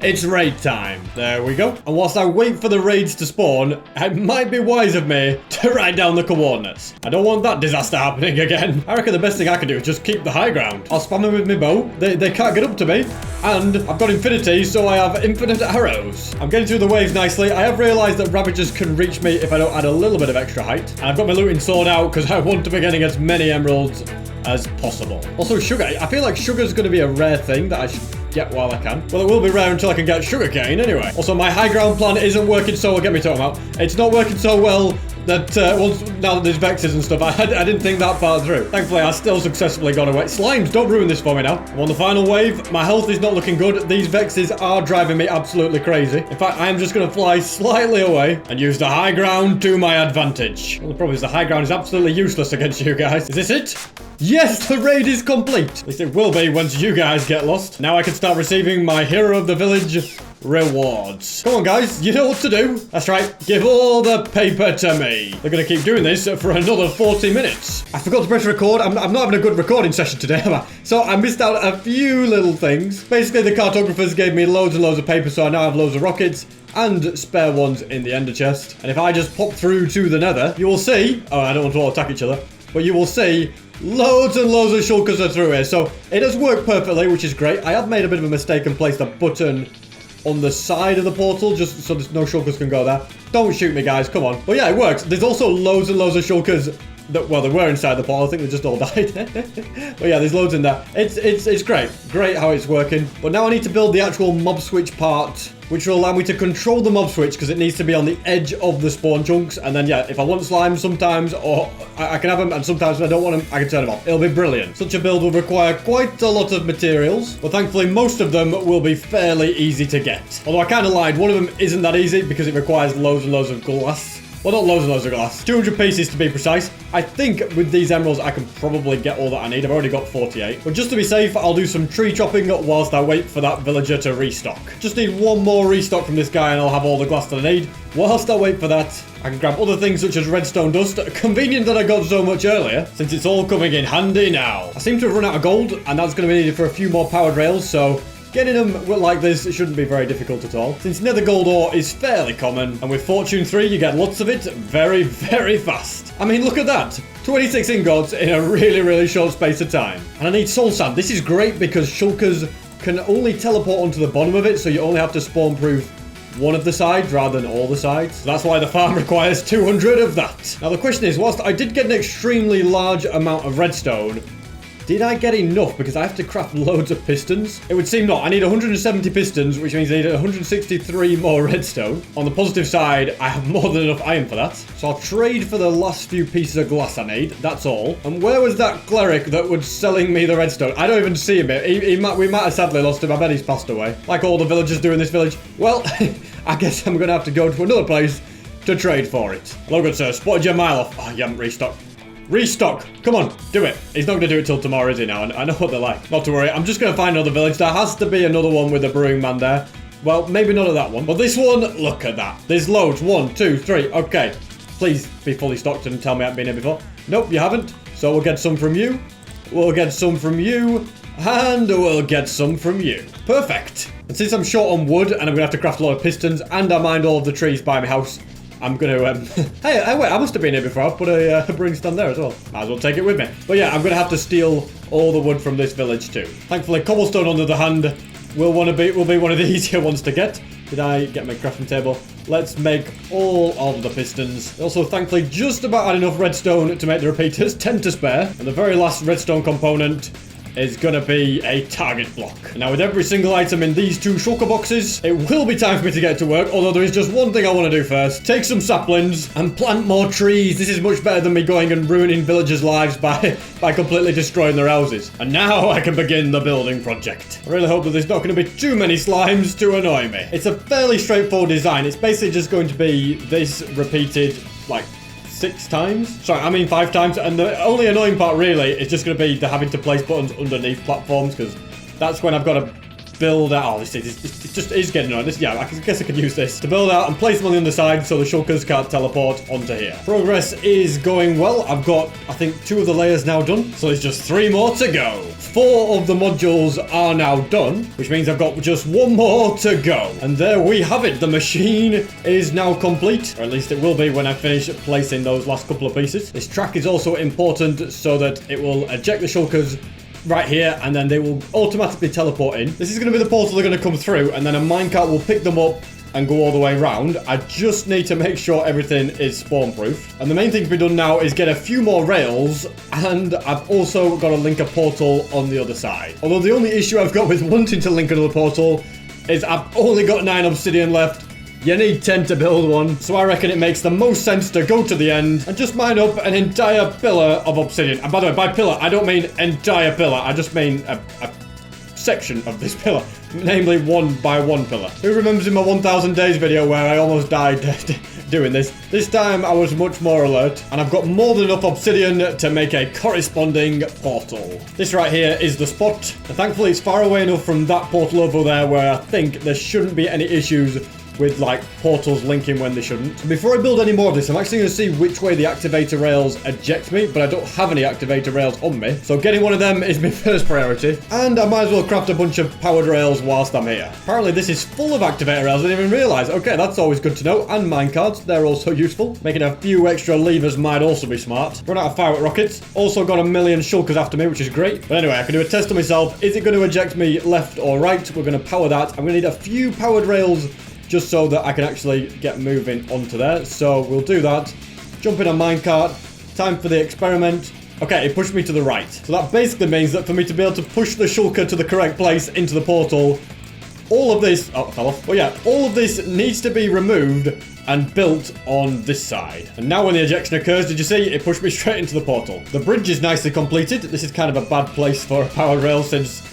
it's raid time. There we go. And whilst I wait for the raids to spawn, it might be wise of me to write down the coordinates. I don't want that disaster happening again. I reckon the best thing I can do is just keep the high ground. I'll spam them with my bow. They can't get up to me. And I've got infinity, so I have infinite arrows. I'm getting through the waves nicely. I have realized that Ravagers can reach me if I don't add a little bit of extra height. And I've got my looting sword out because I want to be getting as many emeralds as possible. Also, sugar. I feel like sugar is going to be a rare thing that I should Yeah, while I can. Well, it will be rare until I can get sugarcane anyway. Also, my high ground plan isn't working so well. Get me talking about. It's not working so well that now that there's vexes and stuff, I didn't think that part through. Thankfully, I still successfully got away. Slimes, don't ruin this for me now. I'm on the final wave. My health is not looking good. These vexes are driving me absolutely crazy. In fact, I am just going to fly slightly away and use the high ground to my advantage. Well, the problem is the high ground is absolutely useless against you guys. Is this it? Yes, the raid is complete. At least it will be once you guys get lost. Now I can start receiving my hero of the village rewards. Come on, guys. You know what to do. That's right. Give all the paper to me. They're going to keep doing this for another 40 minutes. I forgot to press record. I'm not having a good recording session today, am I? So I missed out a few little things. Basically, the cartographers gave me loads and loads of paper, so I now have loads of rockets and spare ones in the ender chest. And if I just pop through to the nether, you will see... Oh, I don't want to all attack each other. But you will see loads and loads of shulkers are through here. So it has worked perfectly, which is great. I have made a bit of a mistake and placed a button on the side of the portal, just so there's no shulkers can go there. Don't shoot me, guys. Come on. But yeah, it works. There's also loads and loads of shulkers that, well, they were inside the portal. I think they just all died. But yeah, there's loads in there. It's great. Great how it's working. But now I need to build the actual mob switch part, which will allow me to control the mob switch because it needs to be on the edge of the spawn chunks. And then, yeah, if I want slime sometimes, or I can have them, and sometimes when I don't want them, I can turn them off. It'll be brilliant. Such a build will require quite a lot of materials, but thankfully most of them will be fairly easy to get. Although I kind of lied, one of them isn't that easy because it requires loads and loads of glass. Well, not loads and loads of glass. 200 pieces to be precise. I think with these emeralds, I can probably get all that I need. I've already got 48. But just to be safe, I'll do some tree chopping whilst I wait for that villager to restock. Just need one more restock from this guy and I'll have all the glass that I need. Whilst I wait for that, I can grab other things such as redstone dust. Convenient that I got so much earlier, since it's all coming in handy now. I seem to have run out of gold, and that's going to be needed for a few more powered rails, so getting them like this shouldn't be very difficult at all. Since nether gold ore is fairly common, and with Fortune 3 you get lots of it very, very fast. I mean, look at that. 26 ingots in a really, really short space of time. And I need soul sand. This is great because shulkers can only teleport onto the bottom of it, so you only have to spawn proof one of the sides rather than all the sides. So that's why the farm requires 200 of that. Now the question is, whilst I did get an extremely large amount of redstone, did I get enough? Because I have to craft loads of pistons. It would seem not. I need 170 pistons, which means I need 163 more redstone. On the positive side, I have more than enough iron for that. So I'll trade for the last few pieces of glass I need. That's all. And where was that cleric that was selling me the redstone? I don't even see him here. We might have sadly lost him. I bet he's passed away. Like all the villagers do in this village. Well, I guess I'm going to have to go to another place to trade for it. Hello, good sir. Spotted you a mile off. Oh, you haven't restocked. Restock! Come on, do it. He's not going to do it till tomorrow, is he now? I know what they're like. Not to worry, I'm just going to find another village. There has to be another one with a brewing man there. Well, maybe not at that one. But this one, look at that. There's loads. 1, 2, 3. Okay. Please be fully stocked and tell me I haven't been here before. Nope, you haven't. So we'll get some from you. We'll get some from you. And we'll get some from you. Perfect. And since I'm short on wood and I'm going to have to craft a lot of pistons and I mined all of the trees by my house, I'm going to, hey, wait, I must have been here before. I've put a brewing stand there as well. Might as well take it with me. But yeah, I'm going to have to steal all the wood from this village too. Thankfully, cobblestone on the other hand will be one of the easier ones to get. Did I get my crafting table? Let's make all of the pistons. Also, thankfully, just about had enough redstone to make the repeaters. 10 to spare. And the very last redstone component is gonna be a target block. Now with every single item in these 2 shulker boxes, it will be time for me to get to work, although there is just one thing I want to do first. Take some saplings and plant more trees. This is much better than me going and ruining villagers' lives by completely destroying their houses. And now I can begin the building project. I really hope that there's not going to be too many slimes to annoy me. It's a fairly straightforward design. It's basically just going to be this repeated, like, 6 times? Sorry, I mean 5 times. And the only annoying part really is just going to be the having to place buttons underneath platforms, because that's when I've got to build out. Oh, this just is getting annoying. Yeah, I guess I could use this to build out and place them on the underside so the shulkers can't teleport onto here. Progress is going well. I've got, I think, 2 of the layers now done. So there's just 3 more to go. 4 of the modules are now done, which means I've got just 1 more to go. And there we have it. The machine is now complete, or at least it will be when I finish placing those last couple of pieces. This track is also important so that it will eject the shulkers right here, and then they will automatically teleport in. This is going to be the portal they're going to come through, and then a minecart will pick them up and go all the way around. I just need to make sure everything is spawn-proof. And the main thing to be done now is get a few more rails, and I've also got to link a portal on the other side. Although the only issue I've got with wanting to link another portal is I've only got 9 obsidian left. You need 10 to build one, so I reckon it makes the most sense to go to the end and just mine up an entire pillar of obsidian. And by the way, by pillar, I don't mean entire pillar. I just mean a section of this pillar, namely 1 by 1 pillar. Who remembers in my 1000 days video where I almost died doing this? This time I was much more alert, and I've got more than enough obsidian to make a corresponding portal. This right here is the spot, and thankfully it's far away enough from that portal over there where I think there shouldn't be any issues with like portals linking when they shouldn't. Before I build any more of this, I'm actually going to see which way the activator rails eject me, but I don't have any activator rails on me, so getting one of them is my first priority. And I might as well craft a bunch of powered rails whilst I'm here. Apparently this is full of activator rails, I didn't even realize. Okay, that's always good to know. And minecarts, they're also useful. Making a few extra levers might also be smart. Run out of firework rockets. Also got a million shulkers after me, which is great. But anyway, I can do a test on myself. Is it going to eject me left or right? We're going to power that. I'm going to need a few powered rails just so that I can actually get moving onto there. So we'll do that. Jump in a minecart. Time for the experiment. Okay, it pushed me to the right. So that basically means that for me to be able to push the shulker to the correct place into the portal, all of this, oh, it fell off. But yeah, all of this needs to be removed and built on this side. And now when the ejection occurs, did you see? It pushed me straight into the portal. The bridge is nicely completed. This is kind of a bad place for a powered rail since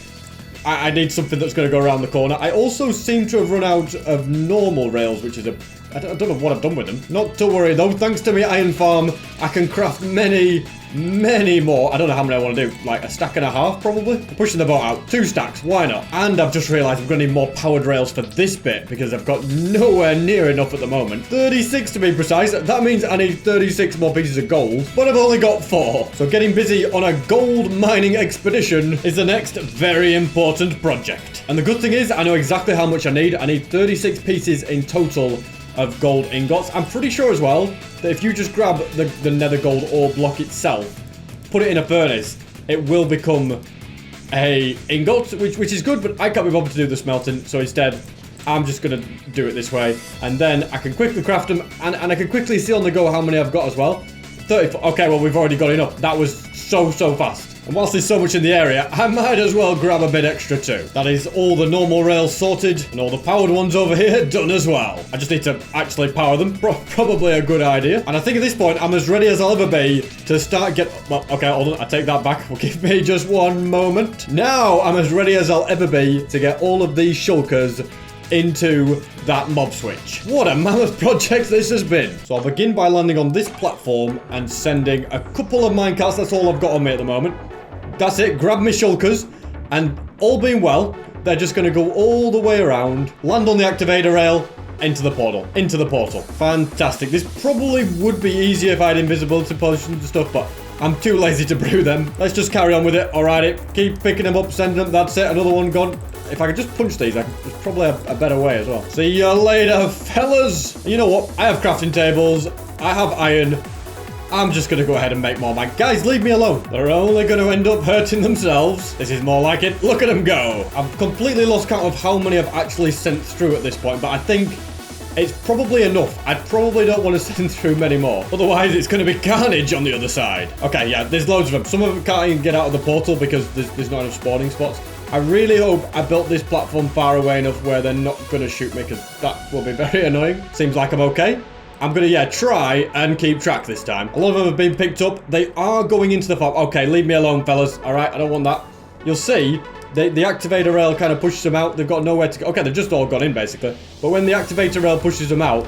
I need something that's going to go around the corner. I also seem to have run out of normal rails, which is I don't know what I've done with them. Not to worry though, thanks to my iron farm, I can craft many more. I don't know how many I want to do, like a stack and a half probably. Pushing the boat out, 2 stacks, why not? And I've just realized I'm going to need more powered rails for this bit because I've got nowhere near enough at the moment. 36 to be precise. That means I need 36 more pieces of gold, but I've only got 4. So getting busy on a gold mining expedition is the next very important project. And the good thing is I know exactly how much I need. I need 36 pieces in total of gold ingots. I'm pretty sure as well that if you just grab the nether gold ore block itself, put it in a furnace, it will become a ingot, which is good, but I can't be bothered to do the smelting, so instead I'm just gonna do it this way, and then I can quickly craft them, and I can quickly see on the go how many I've got as well. 34. Okay, well, we've already got enough. That was so fast. And whilst there's so much in the area, I might as well grab a bit extra too. That is all the normal rails sorted, and all the powered ones over here done as well. I just need to actually power them. Probably a good idea. And I think at this point, I'm as ready as I'll ever be to start well, okay, hold on. I take that back. Well, give me just one moment. Now, I'm as ready as I'll ever be to get all of these shulkers into that mob switch. What a mammoth project this has been. So I'll begin by landing on this platform and sending a couple of minecarts. That's all I've got on me at the moment. That's it. Grab my shulkers, and all being well, they're just going to go all the way around, land on the activator rail, into the portal. Into the portal. Fantastic. This probably would be easier if I had invisibility potions and stuff, but I'm too lazy to brew them. Let's just carry on with it. Alrighty. Keep picking them up, sending them. That's it. Another one gone. If I could just punch these, there's probably a better way as well. See you later, fellas. You know what? I have crafting tables. I have iron. I'm just going to go ahead and make more mine. Guys, leave me alone. They're only going to end up hurting themselves. This is more like it. Look at them go. I've completely lost count of how many I've actually sent through at this point, but I think it's probably enough. I probably don't want to send through many more. Otherwise, it's going to be carnage on the other side. Okay, yeah, there's loads of them. Some of them can't even get out of the portal because there's not enough spawning spots. I really hope I built this platform far away enough where they're not going to shoot me, because that will be very annoying. Seems like I'm okay. I'm going to, try and keep track this time. A lot of them have been picked up. They are going into the farm. Okay, leave me alone, fellas. All right, I don't want that. You'll see, the activator rail kind of pushes them out. They've got nowhere to go. Okay, they've just all gone in, basically. But when the activator rail pushes them out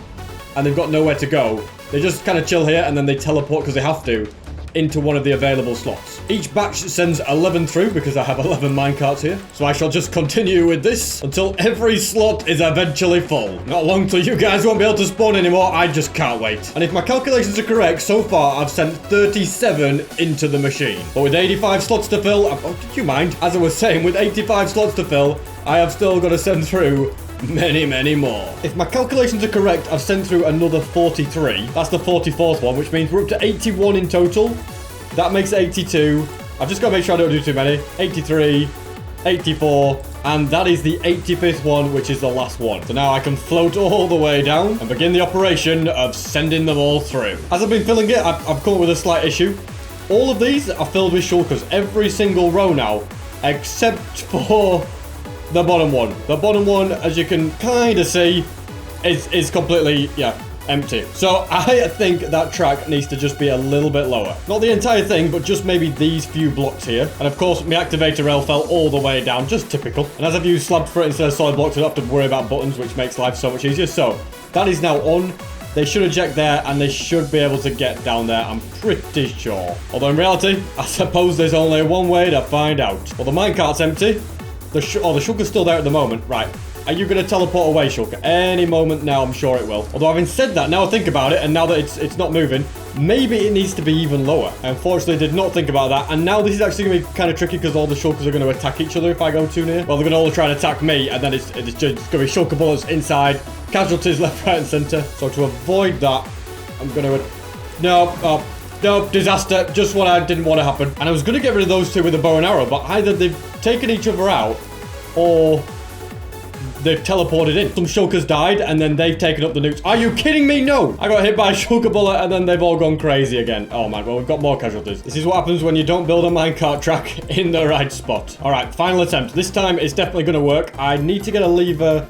and they've got nowhere to go, they just kind of chill here and then they teleport, because they have to, into one of the available slots. Each batch sends 11 through because I have 11 minecarts here. So I shall just continue with this until every slot is eventually full. Not long till you guys won't be able to spawn anymore. I just can't wait. And if my calculations are correct, so far I've sent 37 into the machine. But with 85 slots to fill, oh, did you mind? As I was saying, with 85 slots to fill, I have still got to send through many more. If my calculations are correct, I've sent through another 43. That's the 44th one, which means we're up to 81 in total. That makes 82. I've just got to make sure I don't do too many. 83, 84, and that is the 85th one, which is the last one. So now I can float all the way down and begin the operation of sending them all through. As I've been filling it, I've come up with a slight issue. All of these are filled with shulkers, every single row now, except for the bottom one. The bottom one, as you can kind of see, is completely, empty. So I think that track needs to just be a little bit lower. Not the entire thing, but just maybe these few blocks here. And of course, my activator rail fell all the way down, just typical. And as I've used slabs for it instead of solid blocks, I don't have to worry about buttons, which makes life so much easier. So that is now on. They should eject there, and they should be able to get down there, I'm pretty sure. Although in reality, I suppose there's only one way to find out. Well, the minecart's empty. The Shulker's still there at the moment. Right. Are you going to teleport away, Shulker? Any moment now, I'm sure it will. Although having said that, now I think about it, and now that it's not moving, maybe it needs to be even lower. I unfortunately did not think about that, and now this is actually going to be kind of tricky because all the Shulkers are going to attack each other if I go too near. Well, they're going to all try and attack me, and then it's just going to be Shulker bullets inside, casualties left, right, and center. So to avoid that, I'm going to... No, disaster. Just what I didn't want to happen. And I was going to get rid of those two with a bow and arrow, but either they've taken each other out, or... they've teleported in. Some Shulkers died, and then they've taken up the nukes. Are you kidding me? No! I got hit by a Shulker bullet, and then they've all gone crazy again. Oh, man. Well, we've got more casualties. This is what happens when you don't build a minecart track in the right spot. All right, final attempt. This time, it's definitely going to work. I need to get a lever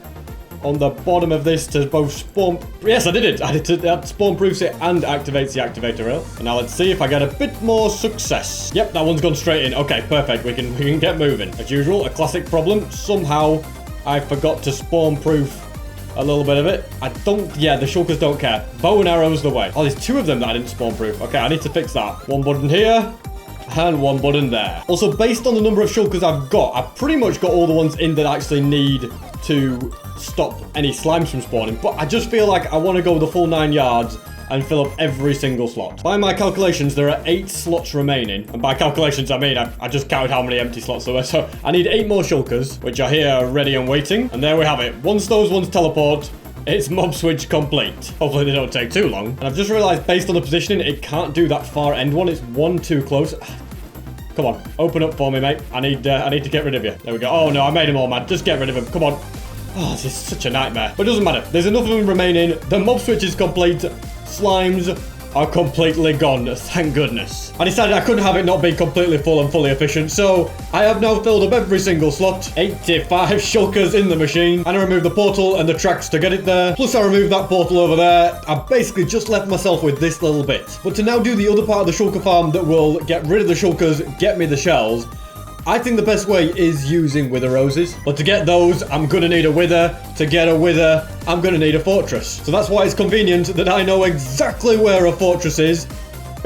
on the bottom of this to both spawn... Yes, I did it. That spawn-proofs it and activates the activator rail. And now let's see if I get a bit more success. Yep, that one's gone straight in. Okay, perfect. We can get moving. As usual, a classic problem. Somehow... I forgot to spawn-proof a little bit of it. The Shulkers don't care. Bow and arrow's the way. Oh, there's two of them that I didn't spawn-proof. Okay, I need to fix that. One button here, and one button there. Also, based on the number of Shulkers I've got, I've pretty much got all the ones in that I actually need to stop any slimes from spawning. But I just feel like I want to go the full 9 yards and fill up every single slot. By my calculations, there are 8 slots remaining. And by calculations, I mean, I just counted how many empty slots there were. So I need 8 more Shulkers, which are here ready and waiting. And there we have it. Once those ones teleport, it's mob switch complete. Hopefully they don't take too long. And I've just realized, based on the positioning, it can't do that far end one. It's one too close. Come on, open up for me, mate. I need to get rid of you. There we go. Oh no, I made him all mad. Just get rid of him. Come on. Oh, this is such a nightmare. But it doesn't matter. There's enough of them remaining. The mob switch is complete. Slimes are completely gone, thank goodness. I decided I couldn't have it not being completely full and fully efficient, so I have now filled up every single slot. 85 Shulkers in the machine, and I removed the portal and the tracks to get it there. Plus I removed that portal over there. I basically just left myself with this little bit. But to now do the other part of the Shulker farm that will get rid of the Shulkers, get me the shells, I think the best way is using wither roses. But to get those, I'm going to need a wither. To get a wither, I'm going to need a fortress. So that's why it's convenient that I know exactly where a fortress is.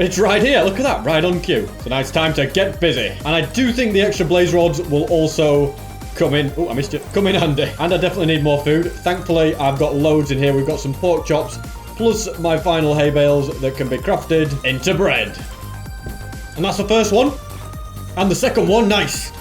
It's right here. Look at that. Right on cue. So now it's time to get busy. And I do think the extra blaze rods will also come in. Oh, I missed it. Come in handy. And I definitely need more food. Thankfully, I've got loads in here. We've got some pork chops, plus my final hay bales that can be crafted into bread. And that's the first one. And the second one, nice.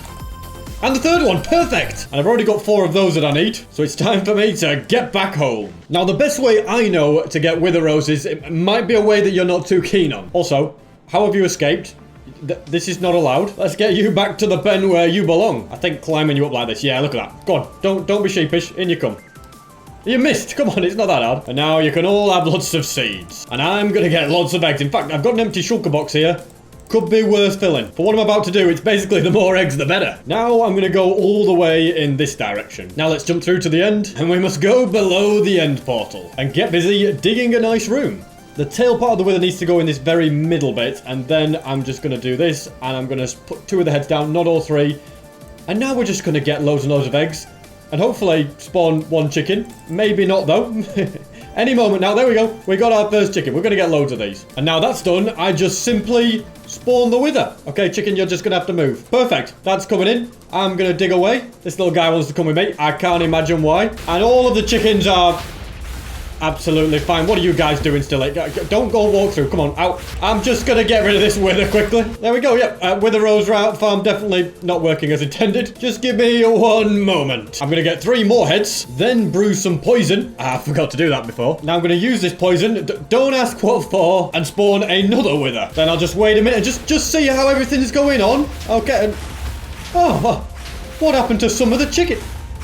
And the third one, perfect. And I've already got 4 of those that I need. So it's time for me to get back home. Now, the best way I know to get wither roses, it might be a way that you're not too keen on. Also, how have you escaped? This is not allowed. Let's get you back to the pen where you belong. I think climbing you up like this. Yeah, look at that. Go on, don't be sheepish. In you come. You missed. Come on, it's not that hard. And now you can all have lots of seeds. And I'm going to get lots of eggs. In fact, I've got an empty Shulker box here. Could be worth filling. For what I'm about to do, it's basically the more eggs, the better. Now I'm going to go all the way in this direction. Now let's jump through to the end, and we must go below the end portal and get busy digging a nice room. The tail part of the wither needs to go in this very middle bit, and then I'm just going to do this, and I'm going to put 2 of the heads down, not all 3. And now we're just going to get loads and loads of eggs, and hopefully spawn 1 chicken. Maybe not, though. Any moment now. There we go. We got our first chicken. We're going to get loads of these. And now that's done, I just simply spawn the wither. Okay, chicken, you're just going to have to move. Perfect. That's coming in. I'm going to dig away. This little guy wants to come with me. I can't imagine why. And all of the chickens are absolutely fine. What are you guys doing still? Don't go walk through. Come on, out. I'm just going to get rid of this wither quickly. There we go. Yep. Wither rose route farm definitely not working as intended. Just give me 1 moment. I'm going to get 3 more heads, then brew some poison. I forgot to do that before. Now I'm going to use this poison. Don't ask what for, and spawn another wither. Then I'll just wait a minute and just see how everything's going on. Okay. Oh, What happened to some of the chicken?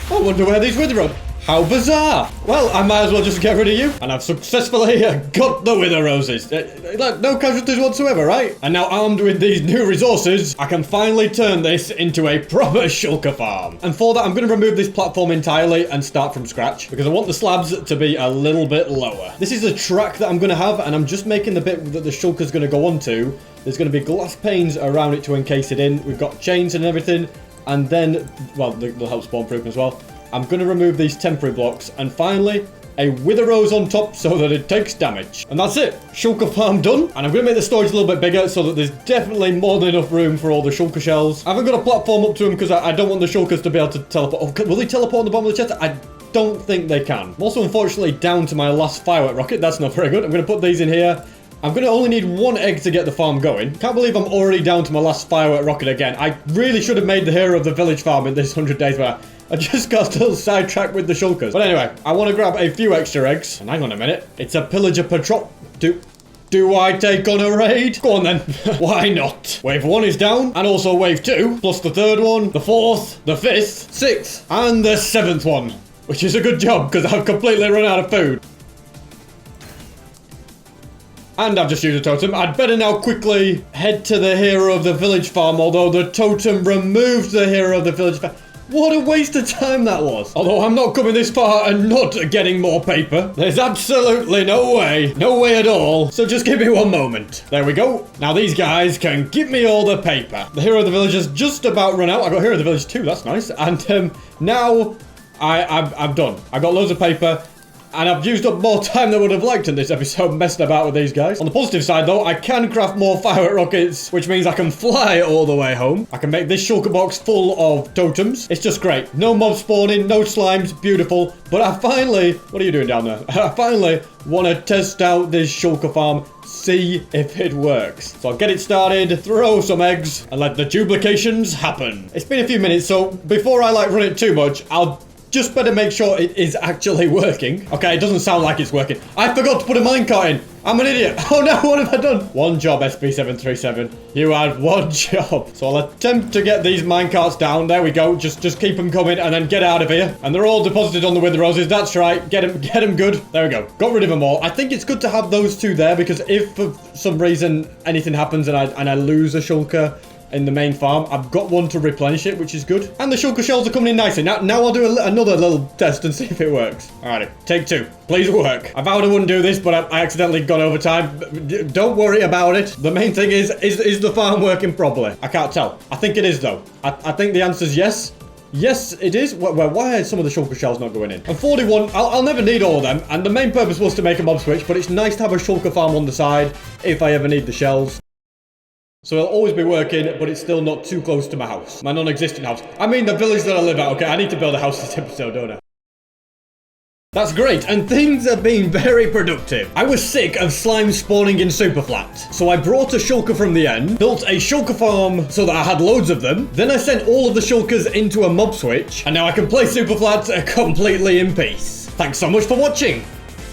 I wonder where these wither roses. How bizarre. Well, I might as well just get rid of you. And I've successfully got the wither roses. No casualties whatsoever, right? And now armed with these new resources, I can finally turn this into a proper shulker farm. And for that, I'm going to remove this platform entirely and start from scratch because I want the slabs to be a little bit lower. This is a track that I'm going to have, and I'm just making the bit that the shulker's going to go onto. There's going to be glass panes around it to encase it in. We've got chains and everything. And then, well, they'll help spawn proof as well. I'm going to remove these temporary blocks, and finally, a wither rose on top so that it takes damage. And that's it. Shulker farm done. And I'm going to make the storage a little bit bigger so that there's definitely more than enough room for all the shulker shells. I haven't got a platform up to them because I don't want the shulkers to be able to teleport. Oh, will they teleport on the bottom of the chest? I don't think they can. I'm also unfortunately down to my last firework rocket. That's not very good. I'm going to put these in here. I'm going to only need one egg to get the farm going. Can't believe I'm already down to my last firework rocket again. I really should have made the hero of the village farm in this 100 days, but I just got a little sidetracked with the shulkers. But anyway, I want to grab a few extra eggs. And hang on a minute. It's a pillager patrol. Do I take on a raid? Go on then. Why not? Wave 1 is down, and also wave 2, plus the 3rd one, the 4th, the 5th, 6th, and the 7th one. Which is a good job, because I've completely run out of food. And I've just used a totem. I'd better now quickly head to the hero of the village farm, although the totem removed the hero of the village farm. What a waste of time that was. Although I'm not coming this far and not getting more paper. There's absolutely no way. No way at all. So just give me one moment. There we go. Now these guys can give me all the paper. The hero of the village has just about run out. I got hero of the village too. That's nice. And now I'm done. I got loads of paper. And I've used up more time than I would have liked in this episode messing about with these guys. On the positive side, though, I can craft more firework rockets, which means I can fly all the way home. I can make this shulker box full of totems. It's just great. No mob spawning, no slimes, beautiful. But I finally... What are you doing down there? I finally want to test out this shulker farm, see if it works. So I'll get it started, throw some eggs, and let the duplications happen. It's been a few minutes, so before I, run it too much, I'll just better make sure it is actually working. Okay, it doesn't sound like it's working. I forgot to put a minecart in. I'm an idiot. Oh no, what have I done? One job, SB737. You had one job. So I'll attempt to get these minecarts down. There we go. Just keep them coming and then get out of here. And they're all deposited on the wither roses. That's right. Get them good. There we go. Got rid of them all. I think it's good to have those two there because if for some reason anything happens and I lose a shulker in the main farm, I've got one to replenish it, which is good. And the shulker shells are coming in nicely. Now I'll do another little test and see if it works. Alrighty, take 2. Please work. I vowed I wouldn't do this, but I accidentally got over time. Don't worry about it. The main thing is the farm working properly? I can't tell. I think it is, though. I think the answer is yes. Yes, it is. Why are some of the shulker shells not going in? And 41, I'll never need all of them. And the main purpose was to make a mob switch, but it's nice to have a shulker farm on the side if I ever need the shells. So it'll always be working, but it's still not too close to my house. My non-existent house. I mean the village that I live at. Okay, I need to build a house this episode, don't I? That's great, and things have been very productive. I was sick of slime spawning in SUPERFLAT, so I brought a shulker from the end, built a shulker farm so that I had loads of them, then I sent all of the shulkers into a mob switch, and now I can play SUPERFLAT completely in peace. Thanks so much for watching.